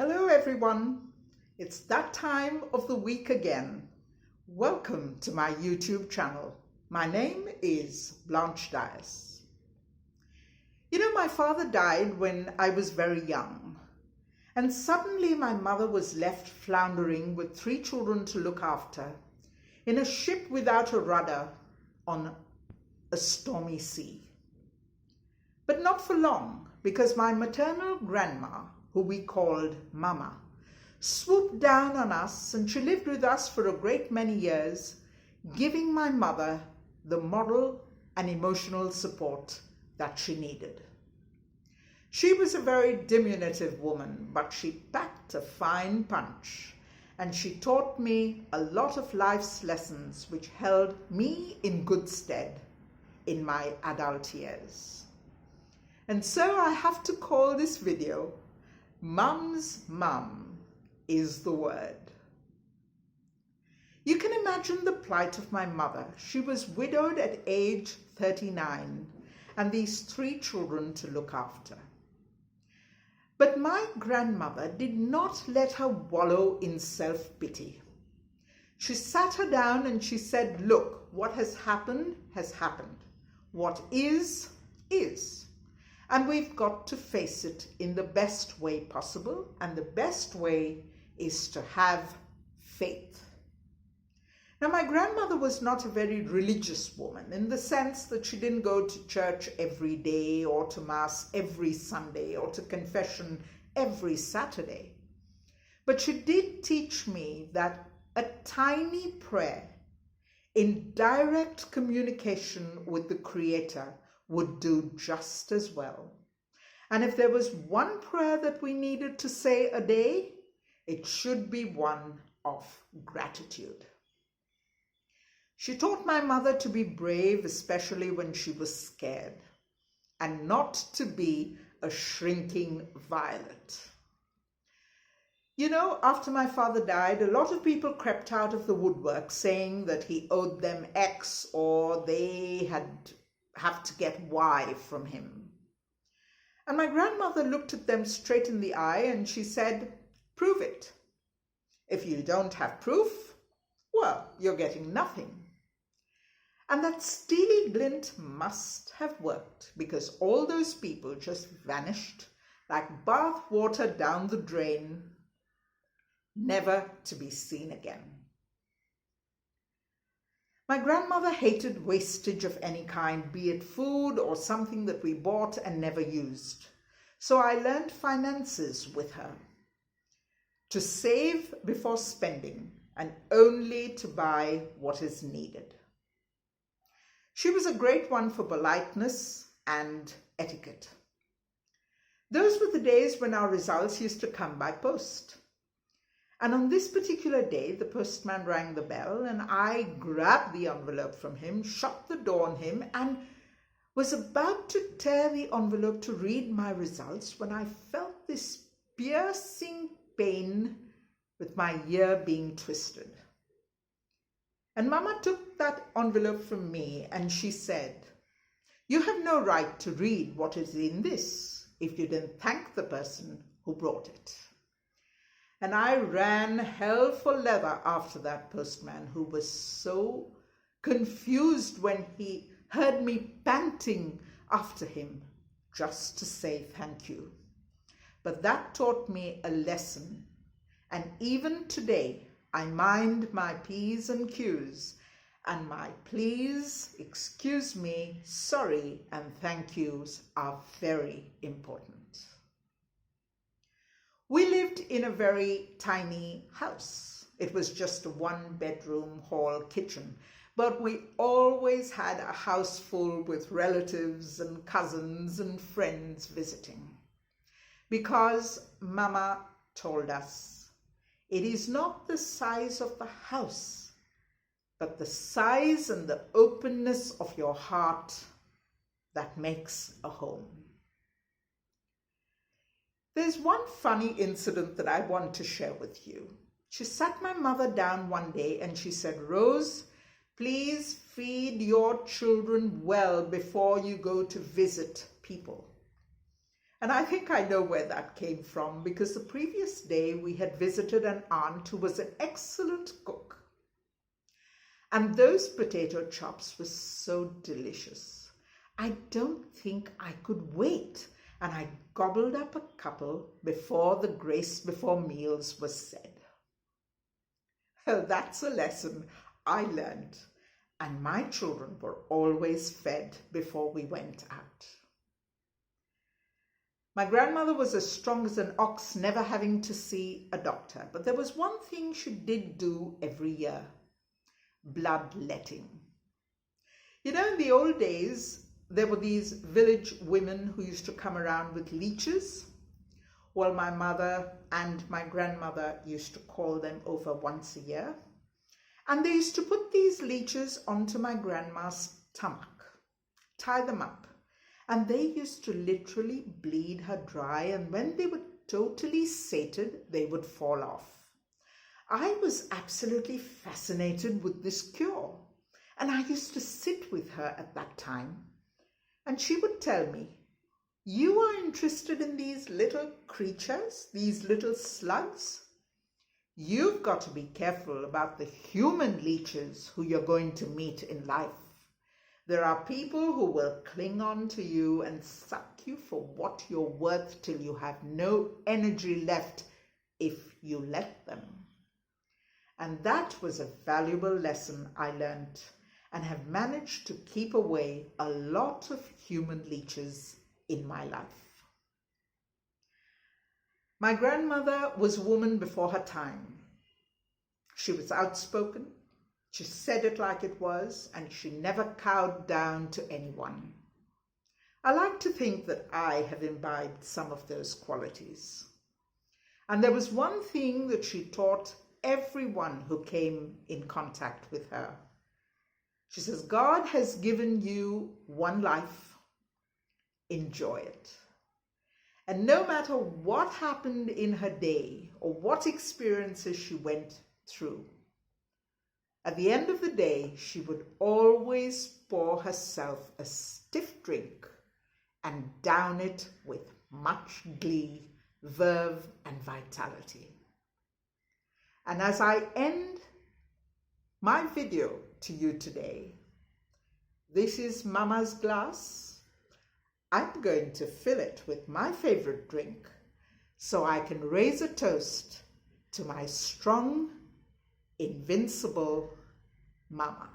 Hello everyone, it's that time of the week again. Welcome to my YouTube channel. My name is Blanche Dias. My father died when I was very young, and suddenly my mother was left floundering with 3 children to look after in a ship without a rudder on a stormy sea. But not for long, because my maternal grandma, who we called Mama, swooped down on us, and she lived with us for a great many years, giving my mother the moral and emotional support that she needed. She was a very diminutive woman, but she packed a fine punch, and she taught me a lot of life's lessons which held me in good stead in my adult years. And so I have to call this video Mum's Mum is the Word. You can imagine the plight of my mother. She was widowed at age 39 and these 3 children to look after. But my grandmother did not let her wallow in self-pity. She sat her down and she said, "Look, what has happened has happened. What is, is. And we've got to face it in the best way possible, and the best way is to have faith." Now, my grandmother was not a very religious woman in the sense that she didn't go to church every day or to Mass every Sunday or to confession every Saturday. But she did teach me that a tiny prayer in direct communication with the Creator would do just as well. And if there was one prayer that we needed to say a day, it should be one of gratitude. She taught my mother to be brave, especially when she was scared, and not to be a shrinking violet. After my father died, a lot of people crept out of the woodwork saying that he owed them X or they have to get Y from him. And my grandmother looked at them straight in the eye and she said, "Prove it. If you don't have proof, well, you're getting nothing." And that steely glint must have worked, because all those people just vanished like bath water down the drain, never to be seen again. My grandmother hated wastage of any kind, be it food or something that we bought and never used. So I learned finances with her, to save before spending and only to buy what is needed. She was a great one for politeness and etiquette. Those were the days when our results used to come by post. And on this particular day, the postman rang the bell and I grabbed the envelope from him, shut the door on him, and was about to tear the envelope to read my results when I felt this piercing pain with my ear being twisted. And Mama took that envelope from me and she said, "You have no right to read what is in this if you didn't thank the person who brought it." And I ran hell for leather after that postman, who was so confused when he heard me panting after him just to say thank you. But that taught me a lesson. And even today, I mind my P's and Q's, and my please, excuse me, sorry, and thank yous are very important. We lived in a very tiny house. It was just a 1-bedroom hall kitchen, but we always had a house full with relatives and cousins and friends visiting. Because Mama told us, it is not the size of the house, but the size and the openness of your heart that makes a home. There's one funny incident that I want to share with you. She sat my mother down one day and she said, "Rose, please feed your children well before you go to visit people." And I think I know where that came from, because the previous day we had visited an aunt who was an excellent cook. And those potato chops were so delicious. I don't think I could wait, and I gobbled up a couple before the grace before meals was said. Oh, that's a lesson I learned, and my children were always fed before we went out. My grandmother was as strong as an ox, never having to see a doctor. But there was one thing she did do every year: bloodletting. You know, in the old days, there were these village women who used to come around with leeches. Well, my mother and my grandmother used to call them over once a year. And they used to put these leeches onto my grandma's stomach, tie them up. And they used to literally bleed her dry, and when they were totally sated, they would fall off. I was absolutely fascinated with this cure, and I used to sit with her at that time, and she would tell me, "You are interested in these little creatures, these little slugs? You've got to be careful about the human leeches who you're going to meet in life. There are people who will cling on to you and suck you for what you're worth till you have no energy left if you let them." And that was a valuable lesson I learned, and have managed to keep away a lot of human leeches in my life. My grandmother was a woman before her time. She was outspoken. She said it like it was, and she never cowed down to anyone. I like to think that I have imbibed some of those qualities. And there was one thing that she taught everyone who came in contact with her. She says, "God has given you one life. Enjoy it." And no matter what happened in her day or what experiences she went through, at the end of the day, she would always pour herself a stiff drink and down it with much glee, verve, and vitality. And as I end my video to you today, this is Mama's glass. I'm going to fill it with my favorite drink so I can raise a toast to my strong, invincible Mama.